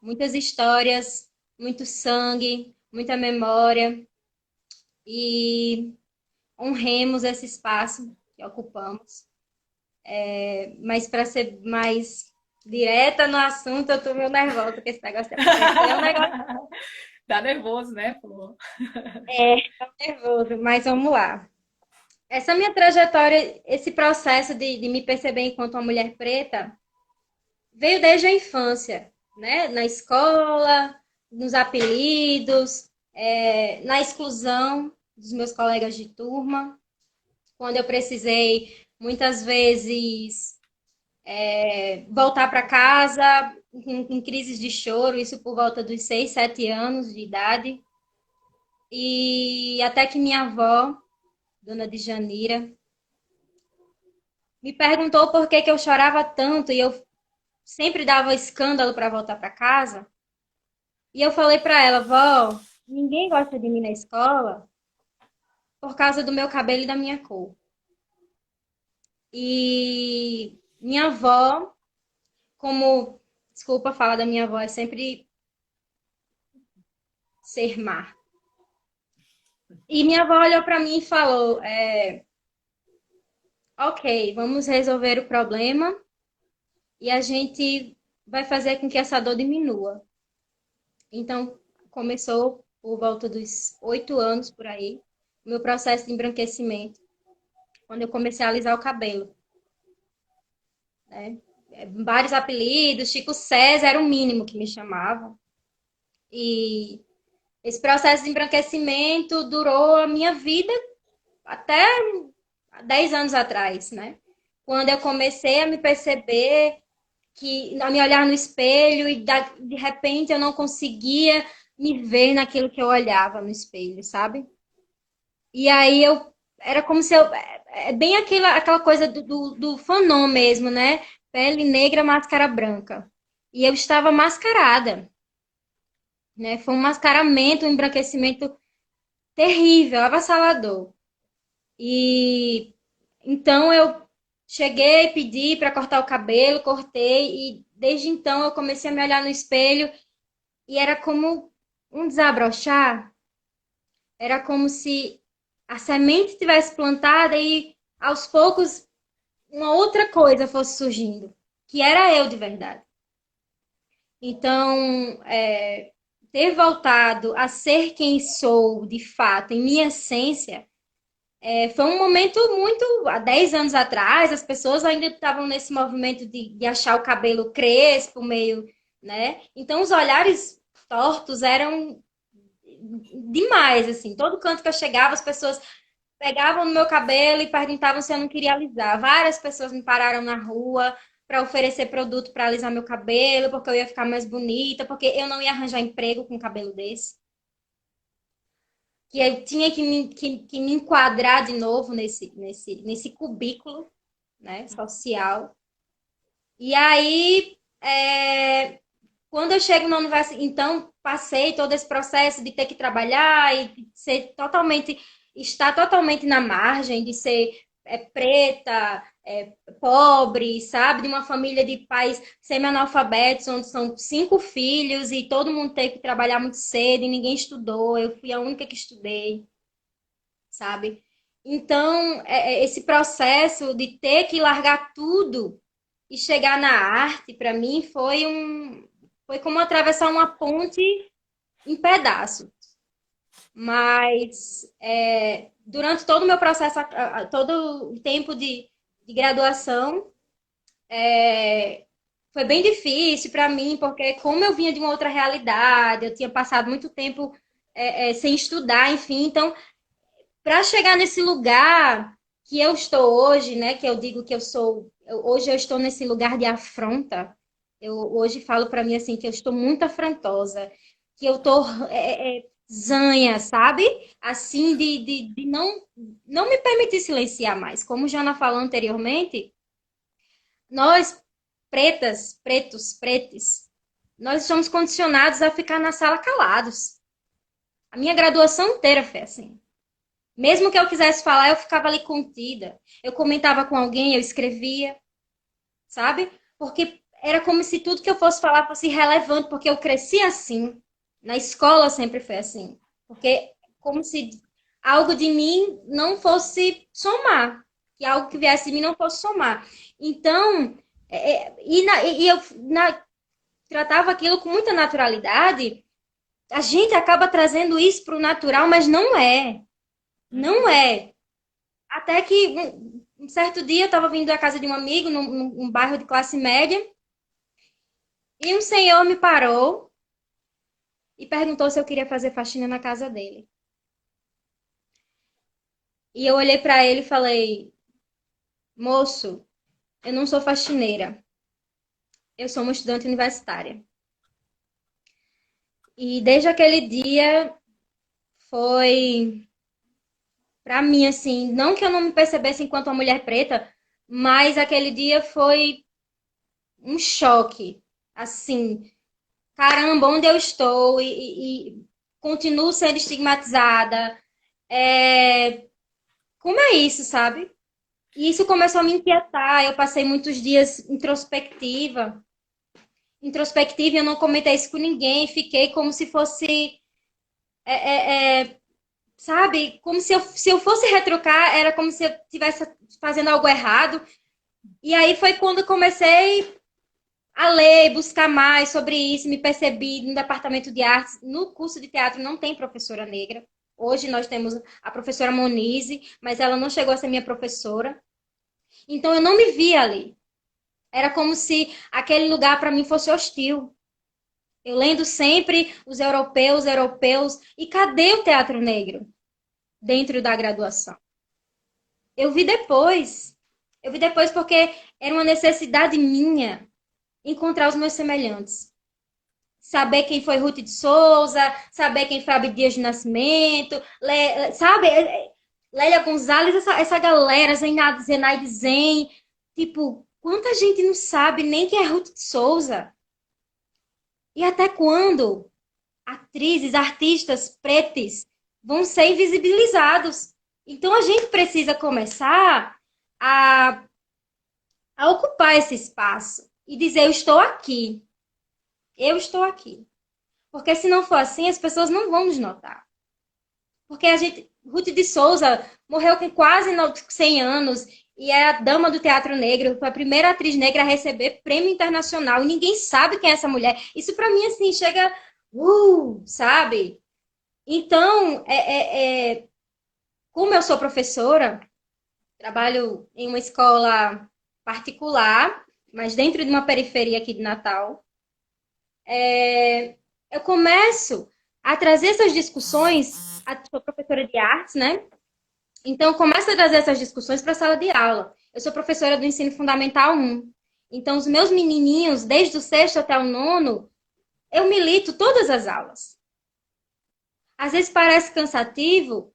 Muitas histórias, muito sangue, muita memória, e honremos esse espaço que ocupamos. Mas para ser mais direta no assunto, eu tô meio nervosa, porque esse negócio de aparecer é um negócio Tá nervoso, né, Flor? nervoso, mas vamos lá. Essa minha trajetória, esse processo de me perceber enquanto uma mulher preta, veio desde a infância, né? Na escola, nos apelidos, na exclusão dos meus colegas de turma, quando eu precisei, muitas vezes, voltar para casa em crises de choro, isso por volta dos 6, 7 anos de idade. E até que minha avó, dona Djanira, me perguntou por que que eu chorava tanto e eu sempre dava escândalo para voltar para casa. E eu falei para ela, vó, ninguém gosta de mim na escola por causa do meu cabelo e da minha cor. E minha avó, como, desculpa falar da minha avó, é sempre ser má. E minha avó olhou para mim e falou, ok, vamos resolver o problema e a gente vai fazer com que essa dor diminua. Então, começou por volta dos 8 anos, por aí, o meu processo de embranquecimento, quando eu comecei a alisar o cabelo, né? Vários apelidos, Chico César era o mínimo que me chamavam. E esse processo de embranquecimento durou a minha vida até 10 anos atrás, né? Quando eu comecei a me perceber, a me olhar no espelho e de repente eu não conseguia me ver naquilo que eu olhava no espelho, sabe? E aí era como se é bem aquela coisa do Fanon mesmo, né? Pele negra, máscara branca. E eu estava mascarada, né? Foi um mascaramento, um embranquecimento terrível, avassalador. E então eu cheguei, pedi para cortar o cabelo, cortei e desde então eu comecei a me olhar no espelho e era como um desabrochar, era como se a semente tivesse plantada e aos poucos uma outra coisa fosse surgindo, que era eu de verdade. Então, ter voltado a ser quem sou de fato, em minha essência, foi um momento muito. Há 10 anos atrás, as pessoas ainda estavam nesse movimento de achar o cabelo crespo, meio. Né? Então, os olhares tortos eram demais, assim. Todo canto que eu chegava, as pessoas pegavam no meu cabelo e perguntavam se eu não queria alisar. Várias pessoas me pararam na rua para oferecer produto para alisar meu cabelo, porque eu ia ficar mais bonita, porque eu não ia arranjar emprego com um cabelo desse. que eu tinha que me enquadrar de novo nesse cubículo, né, social. E aí, quando eu chego na universidade, então passei todo esse processo de ter que trabalhar e de estar totalmente na margem, de ser preta, pobre, sabe? De uma família de pais semi-analfabetos, onde são 5 filhos e todo mundo teve que trabalhar muito cedo e ninguém estudou. Eu fui a única que estudei, sabe? Então, esse processo de ter que largar tudo e chegar na arte, para mim, foi como atravessar uma ponte em pedaços. Mas durante todo o meu processo, todo o tempo de graduação, foi bem difícil para mim, porque como eu vinha de uma outra realidade, eu tinha passado muito tempo sem estudar, enfim. Então, para chegar nesse lugar que eu estou hoje, né? Que eu digo que hoje eu estou nesse lugar de afronta. Eu hoje falo para mim assim que eu estou muito afrontosa, que eu tô zanha, sabe? Assim de não me permitir silenciar mais. Como Jana falou anteriormente, nós pretas, pretos, pretes, nós somos condicionados a ficar na sala calados. A minha graduação inteira foi assim. Mesmo que eu quisesse falar, eu ficava ali contida. Eu comentava com alguém, eu escrevia, sabe? Porque era como se tudo que eu fosse falar fosse irrelevante, porque eu cresci assim. Na escola sempre foi assim. Porque como se algo de mim não fosse somar. Que algo que viesse de mim não fosse somar. Então, eu tratava aquilo com muita naturalidade. A gente acaba trazendo isso para o natural, mas não é. Não é. Até que um certo dia eu estava vindo da casa de um amigo, num bairro de classe média, e um senhor me parou e perguntou se eu queria fazer faxina na casa dele. E eu olhei para ele e falei: moço, eu não sou faxineira, eu sou uma estudante universitária. E desde aquele dia foi, para mim, assim, não que eu não me percebesse enquanto uma mulher preta, mas aquele dia foi um choque, assim, caramba, onde eu estou e continuo sendo estigmatizada. Como é isso, sabe? E isso começou a me inquietar. Eu passei muitos dias introspectiva. Introspectiva, e eu não comentei isso com ninguém. Fiquei como se fosse, sabe? Como se eu fosse retrucar, era como se eu estivesse fazendo algo errado. E aí foi quando eu comecei a ler, buscar mais sobre isso, me percebi no departamento de artes. No curso de teatro não tem professora negra. Hoje nós temos a professora Monize, mas ela não chegou a ser minha professora. Então eu não me via ali. Era como se aquele lugar para mim fosse hostil. Eu lendo sempre os europeus, europeus. E cadê o teatro negro dentro da graduação? Eu vi depois. Eu vi depois porque era uma necessidade minha encontrar os meus semelhantes. Saber quem foi Ruth de Souza, saber quem foi Abdias de Nascimento, sabe? Lélia Gonzalez, essa galera, Zenaide Zen. Tipo, quanta gente não sabe nem quem é Ruth de Souza? E até quando atrizes, artistas pretos vão ser invisibilizados? Então a gente precisa começar a ocupar esse espaço e dizer: eu estou aqui. Eu estou aqui. Porque se não for assim, as pessoas não vão nos notar. Porque Ruth de Souza morreu com quase 100 anos e é a dama do teatro negro, foi a primeira atriz negra a receber prêmio internacional e ninguém sabe quem é essa mulher. Isso para mim, assim, chega, sabe? Então, como eu sou professora, trabalho em uma escola particular, mas dentro de uma periferia aqui de Natal, eu começo a trazer essas discussões. Sou professora de artes, né? Então, eu começo a trazer essas discussões para a sala de aula. Eu sou professora do ensino fundamental 1. Então, os meus menininhos, desde o 6º até o 9º, eu milito todas as aulas. Às vezes parece cansativo,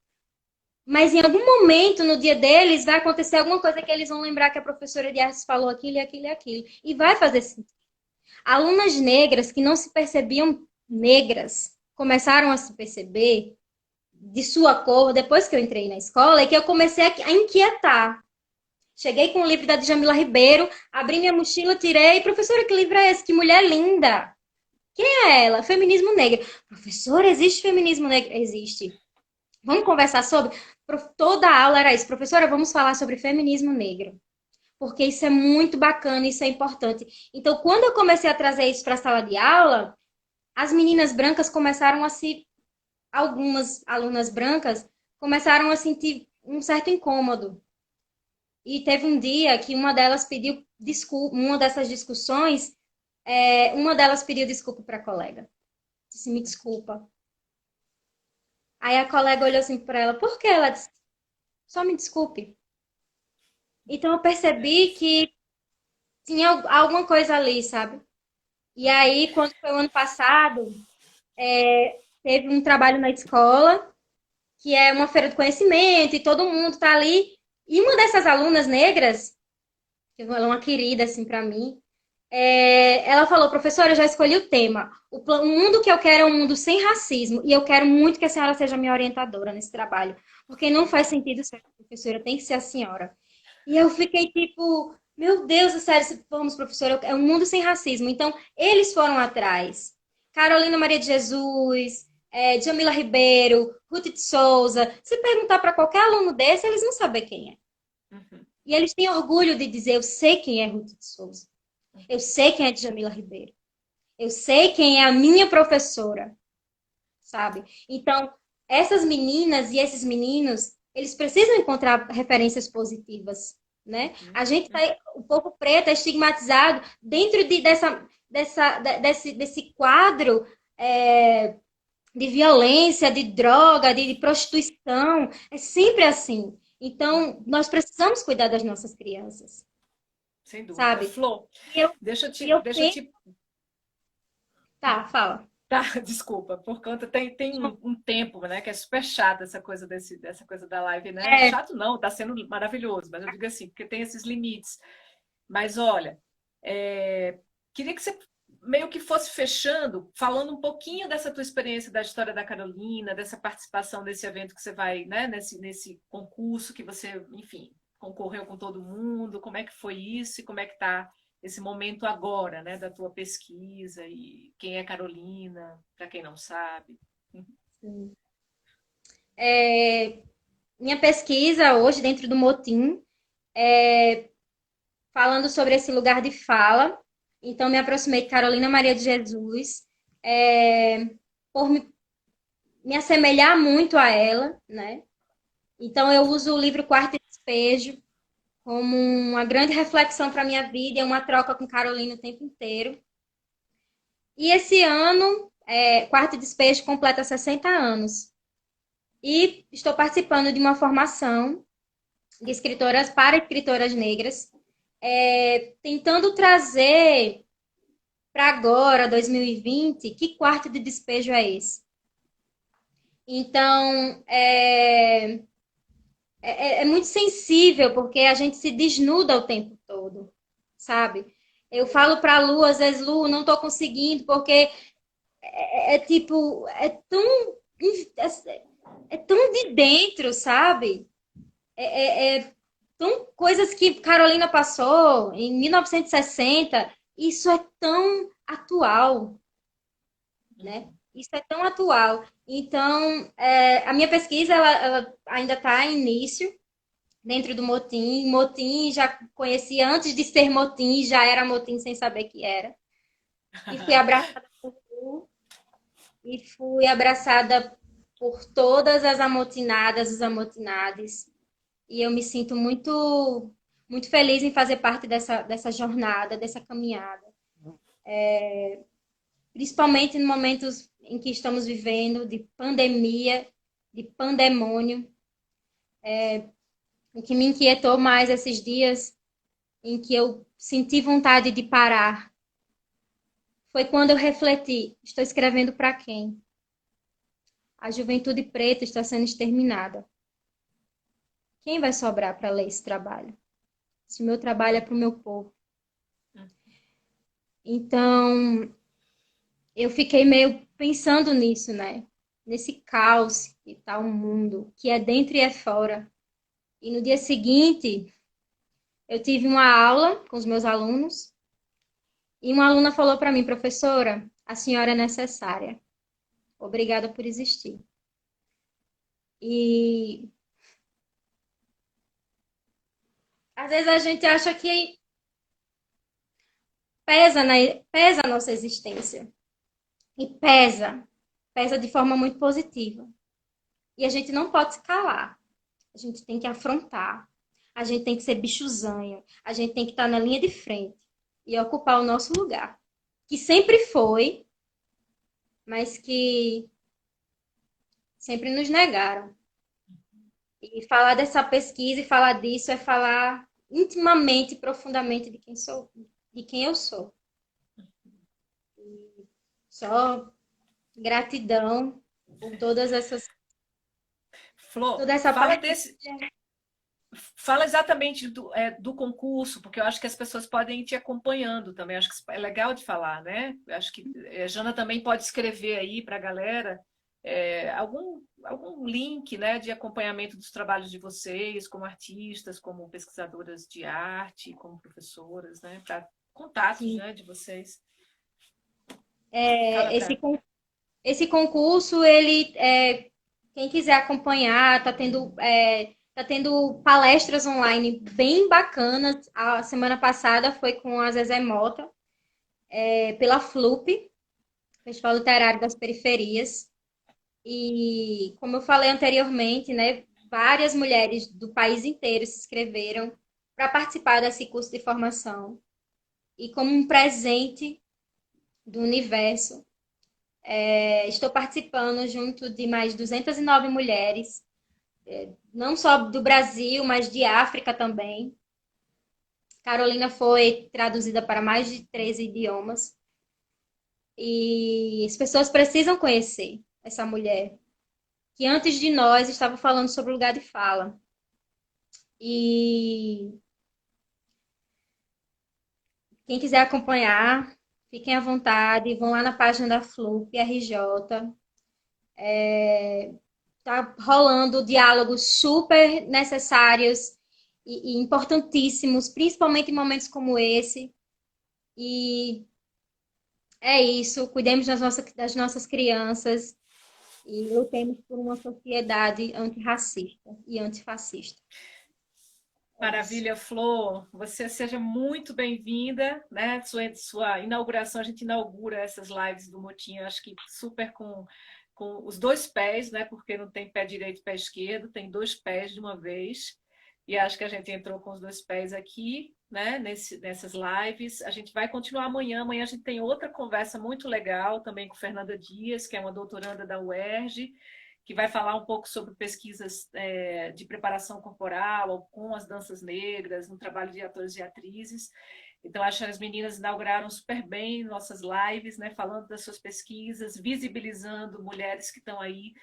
mas em algum momento no dia deles vai acontecer alguma coisa que eles vão lembrar que a professora de artes falou aquilo e aquilo e aquilo. E vai fazer sentido. Alunas negras que não se percebiam negras começaram a se perceber de sua cor depois que eu entrei na escola e que eu comecei a inquietar. Cheguei com o livro da Djamila Ribeiro, abri minha mochila, tirei. Professora, que livro é esse? Que mulher linda! Quem é ela? Feminismo negro. Professora, existe feminismo negro? Existe. Vamos conversar sobre? Toda a aula era isso. Professora, vamos falar sobre feminismo negro. Porque isso é muito bacana, isso é importante. Então, quando eu comecei a trazer isso para a sala de aula, as meninas brancas começaram a se... Algumas alunas brancas começaram a sentir um certo incômodo. E teve um dia que uma delas pediu desculpa, uma dessas discussões, uma delas pediu desculpa para a colega. Disse, me desculpa. Aí a colega olhou assim para ela, por que? Ela disse, só me desculpe. Então eu percebi que tinha alguma coisa ali, sabe? E aí, quando foi o ano passado, teve um trabalho na escola, que é uma feira de conhecimento, e todo mundo tá ali. E uma dessas alunas negras, que ela é uma querida, assim, para mim, ela falou, professora, eu já escolhi o tema. O mundo que eu quero é um mundo sem racismo. E eu quero muito que a senhora seja minha orientadora nesse trabalho. Porque não faz sentido ser a professora, tem que ser a senhora. E eu fiquei tipo, meu Deus, é sério, vamos, professora, é um mundo sem racismo. Então, eles foram atrás. Carolina Maria de Jesus, Djamila Ribeiro, Ruth de Souza. Se perguntar para qualquer aluno desse, eles vão saber quem é. Uhum. E eles têm orgulho de dizer, eu sei quem é Ruth de Souza. Eu sei quem é Djamila Ribeiro. Eu sei quem é a minha professora, sabe? Então, essas meninas e esses meninos, eles precisam encontrar referências positivas, né? A gente o povo preto é estigmatizado dentro desse quadro de violência, de droga, de prostituição. É sempre assim. Então, nós precisamos cuidar das nossas crianças, Sem dúvida. sabe? Flor, E eu, deixa eu e te, eu deixa eu penso... te Tá, fala. Tá, desculpa, por conta tem um tempo, né, que é super chato essa coisa dessa coisa da live, né? É, Chato não, tá sendo maravilhoso, mas eu digo assim, porque tem esses limites. Mas olha, queria que você meio que fosse fechando, falando um pouquinho dessa tua experiência da história da Carolina, dessa participação desse evento que você vai, né, nesse concurso que você, enfim, concorreu com todo mundo, como é que foi isso e como é que está esse momento agora, né, da tua pesquisa e quem é Carolina, para quem não sabe. minha pesquisa hoje dentro do Motim, falando sobre esse lugar de fala. Então, me aproximei de Carolina Maria de Jesus, por me assemelhar muito a ela, né? Então, eu uso o livro Quarto e Despejo como uma grande reflexão para a minha vida, é uma troca com Carolina o tempo inteiro. E esse ano, Quarto e Despejo completa 60 anos. E estou participando de uma formação de escritoras para escritoras negras, tentando trazer para agora, 2020, que quarto de despejo é esse? Então, é muito sensível, porque a gente se desnuda o tempo todo, sabe? Eu falo para a Lu, às vezes, Lu, não estou conseguindo, porque tipo, é tão de dentro, sabe? São coisas que Carolina passou em 1960, isso é tão atual, né? Isso é tão atual. Então, a minha pesquisa ela ainda está em início dentro do Motim. Motim já conhecia antes de ser Motim, já era Motim sem saber que era. E fui abraçada por tu, e fui abraçada por todas as amotinadas, os amotinades. E eu me sinto muito, muito feliz em fazer parte dessa jornada, dessa caminhada. Principalmente em momentos em que estamos vivendo de pandemia, de pandemônio. O que me inquietou mais esses dias, em que eu senti vontade de parar, foi quando eu refleti: estou escrevendo para quem? A juventude preta está sendo exterminada. Quem vai sobrar para ler esse trabalho? Se o meu trabalho é para o meu povo. Então, eu fiquei meio pensando nisso, né? Nesse caos que está o mundo, que é dentro e é fora. E no dia seguinte, eu tive uma aula com os meus alunos e uma aluna falou para mim, professora, a senhora é necessária. Obrigada por existir. E às vezes a gente acha que pesa a nossa existência. E pesa de forma muito positiva. E a gente não pode se calar. A gente tem que afrontar. A gente tem que ser bichozanho. A gente tem que estar na linha de frente e ocupar o nosso lugar. Que sempre foi, mas que sempre nos negaram. E falar dessa pesquisa e falar disso é falar intimamente, profundamente de quem eu sou. Só gratidão por Flor, toda essa fala parte. desse, fala exatamente do concurso, porque eu acho que as pessoas podem ir te acompanhando também. Acho que é legal de falar, né? Acho que a Jana também pode escrever aí para a galera algum link, né, de acompanhamento dos trabalhos de vocês, como artistas, como pesquisadoras de arte, como professoras, né? Para contatos, Sim. né, de vocês. Fala É, para. esse concurso, quem quiser acompanhar, tá tendo palestras online bem bacanas. A semana passada foi com a Zezé Mota, pela FLUP, Festival Literário das Periferias. E, como eu falei anteriormente, né, várias mulheres do país inteiro se inscreveram para participar desse curso de formação. E como um presente do universo, estou participando junto de mais 209 mulheres, não só do Brasil, mas de África também. Carolina foi traduzida para mais de 13 idiomas. E as pessoas precisam conhecer essa mulher, que antes de nós estava falando sobre o lugar de fala. E quem quiser acompanhar, fiquem à vontade, vão lá na página da FLUP, RJ. Tá rolando diálogos super necessários e importantíssimos, principalmente em momentos como esse. E é isso, cuidemos das nossas crianças e lutemos por uma sociedade antirracista e antifascista. É isso. Maravilha, Flor. Você seja muito bem-vinda, né? Sua inauguração, a gente inaugura essas lives do Motinho, acho que super com os dois pés, né? Porque não tem pé direito e pé esquerdo, tem dois pés de uma vez. E acho que a gente entrou com os dois pés aqui, né? Nessas lives. A gente vai continuar amanhã. Amanhã a gente tem outra conversa muito legal também com Fernanda Dias, que é uma doutoranda da UERJ, que vai falar um pouco sobre pesquisas de preparação corporal com as danças negras, no trabalho de atores e atrizes. Então, acho que as meninas inauguraram super bem nossas lives, né, falando das suas pesquisas, visibilizando mulheres que estão aí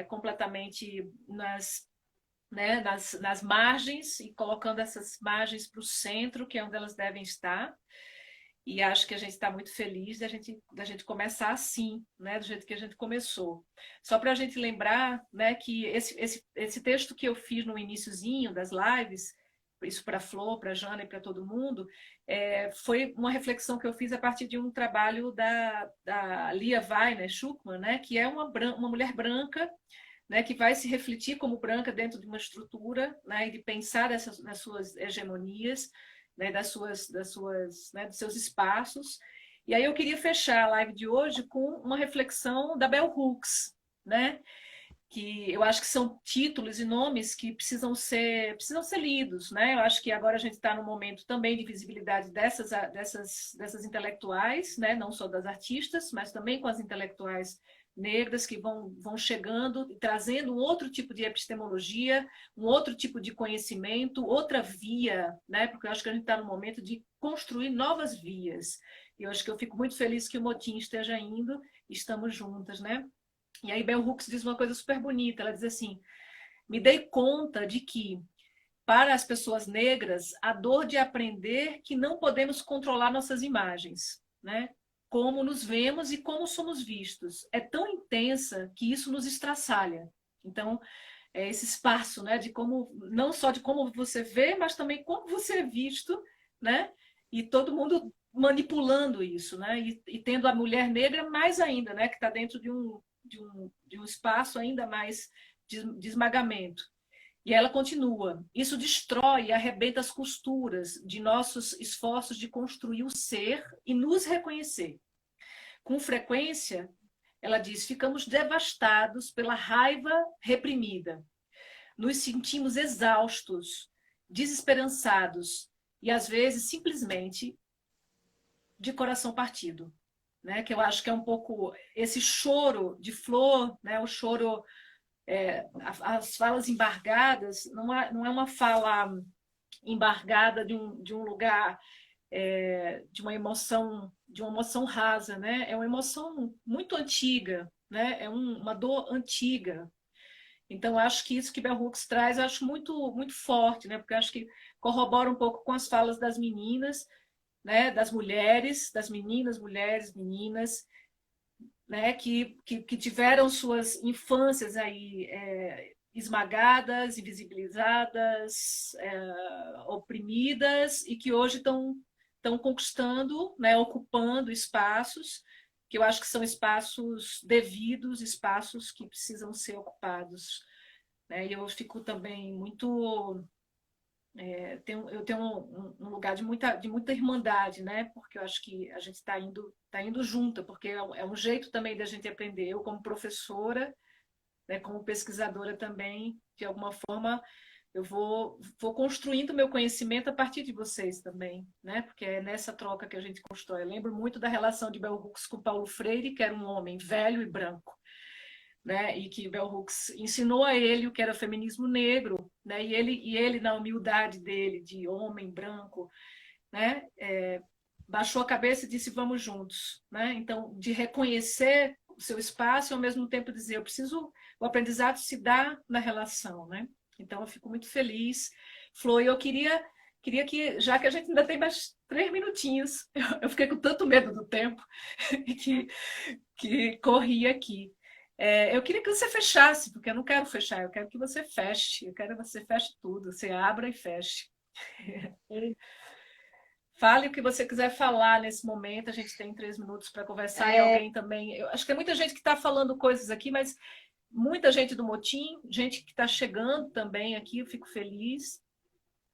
completamente nas margens e colocando essas margens para o centro, que é onde elas devem estar. E acho que a gente está muito feliz da gente começar assim, né? Do jeito que a gente começou. Só para a gente lembrar, né, que esse texto que eu fiz no iniciozinho das lives, isso para a Flor, para a Jana e para todo mundo, foi uma reflexão que eu fiz a partir de um trabalho da Lia Weiner Schuckmann, né, que é uma mulher branca, né, que vai se refletir como branca dentro de uma estrutura, né, e de pensar nas suas hegemonias, né, né, dos seus espaços. E aí eu queria fechar a live de hoje com uma reflexão da Bell Hooks, né, que eu acho que são títulos e nomes que precisam ser lidos, né? Eu acho que agora a gente está num momento também de visibilidade dessas intelectuais, né? Não só das artistas, mas também com as intelectuais negras que vão chegando e trazendo um outro tipo de epistemologia, um outro tipo de conhecimento, outra via, né? Porque eu acho que a gente está no momento de construir novas vias. E eu acho que eu fico muito feliz que o Motim esteja indo, estamos juntas, né? E aí Bell Hooks diz uma coisa super bonita, ela diz assim, me dei conta de que, para as pessoas negras, a dor de aprender que não podemos controlar nossas imagens, né? Como nos vemos e como somos vistos. É tão intensa que isso nos estraçalha. Então, é esse espaço, né, de como, não só de como você vê, mas também como você é visto, né? E todo mundo manipulando isso, né? E tendo a mulher negra mais ainda, né, que está dentro de um espaço ainda mais de esmagamento. E ela continua: isso destrói e arrebenta as costuras de nossos esforços de construir o ser e nos reconhecer. Com frequência, ela diz, ficamos devastados pela raiva reprimida. Nos sentimos exaustos, desesperançados e, às vezes, simplesmente de coração partido. Né? Que eu acho que é um pouco esse choro de Flor, né? O choro, as falas embargadas, não é uma fala embargada de um lugar, de uma emoção rasa, né? É uma emoção muito antiga, né? É uma dor antiga. Então, acho que isso que Bell Hooks traz, eu acho muito, muito forte, né? Porque eu acho que corrobora um pouco com as falas das meninas, né? Das mulheres, das meninas, mulheres, meninas, né? Que tiveram suas infâncias aí esmagadas, invisibilizadas, oprimidas, e que hoje estão conquistando, né? Ocupando espaços que eu acho que são espaços devidos, espaços que precisam ser ocupados, né? E eu fico também muito, eu tenho um lugar de muita irmandade, né? Porque eu acho que a gente está indo junto, porque é um jeito também da gente aprender. Eu como professora, né, como pesquisadora também, de alguma forma, eu vou construindo meu conhecimento a partir de vocês também, né? Porque é nessa troca que a gente constrói. Eu lembro muito da relação de Bell Hooks com Paulo Freire, que era um homem velho e branco, né? E que Bell Hooks ensinou a ele o que era feminismo negro, né? E ele na humildade dele, de homem branco, né? Baixou a cabeça e disse: vamos juntos, né? Então, de reconhecer o seu espaço e ao mesmo tempo dizer: o aprendizado se dá na relação, né? Então, eu fico muito feliz. Flor, eu queria que, já que a gente ainda tem mais 3 minutinhos, eu fiquei com tanto medo do tempo que corri aqui. Eu queria que você fechasse, porque eu não quero fechar, eu quero que você feche, eu quero que você feche tudo, você abra e feche. Fale o que você quiser falar nesse momento, a gente tem 3 minutos para conversar e alguém também. Eu acho que tem muita gente que está falando coisas aqui, mas muita gente do Motim, gente que está chegando também aqui, eu fico feliz.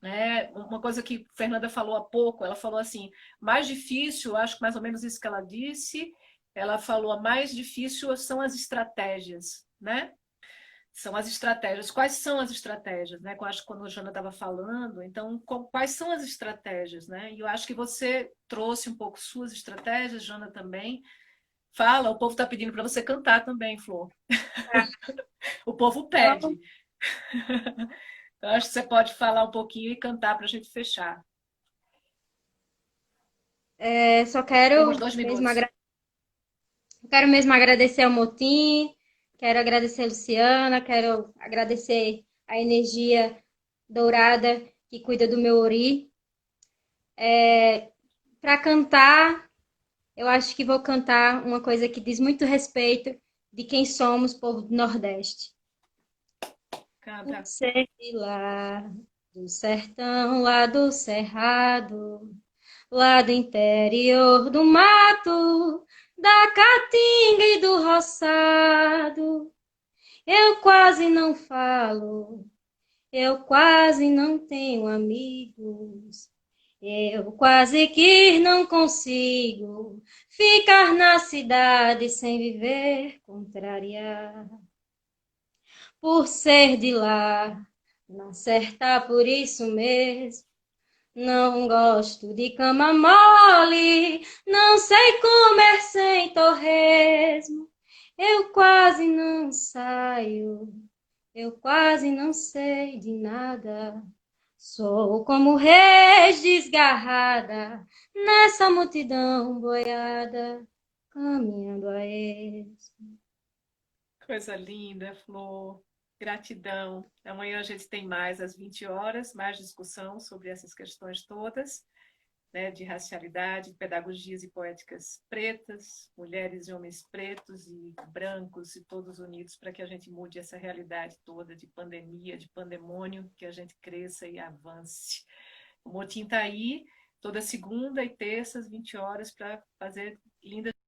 Né? Uma coisa que a Fernanda falou há pouco, ela falou assim, mais difícil, acho que mais ou menos isso que ela disse, ela falou, mais difícil são as estratégias, né? São as estratégias. Quais são as estratégias, né? Eu acho que quando a Jana estava falando, então, quais são as estratégias, né? E eu acho que você trouxe um pouco suas estratégias, Jana também. Fala, o povo está pedindo para você cantar também, Flor. O povo Então, pede. Eu acho que você pode falar um pouquinho e cantar para a gente fechar. só Temos quero 2 minutos. quero mesmo agradecer ao Motim, quero agradecer a Luciana, quero agradecer a energia dourada que cuida do meu ori. Para cantar, eu acho que vou cantar uma coisa que diz muito respeito de quem somos, povo do Nordeste. Canta. Por ser de lá, do sertão, lá do cerrado, lá do interior do mato, da caatinga e do roçado, eu quase não falo, eu quase não tenho amigos. Eu quase que não consigo ficar na cidade sem viver contrariar. Por ser de lá, não acertar por isso mesmo. Não gosto de cama mole, não sei comer sem torresmo. Eu quase não saio, eu quase não sei de nada. Sou como reis desgarrada nessa multidão boiada, caminhando a esmo. Coisa linda, Flor. Gratidão. Amanhã a gente tem mais às 20 horas, mais discussão sobre essas questões todas, né, de racialidade, pedagogias e poéticas pretas, mulheres e homens pretos e brancos e todos unidos para que a gente mude essa realidade toda de pandemia, de pandemônio, que a gente cresça e avance. O Motim está aí toda segunda e terça às 20 horas para fazer lindas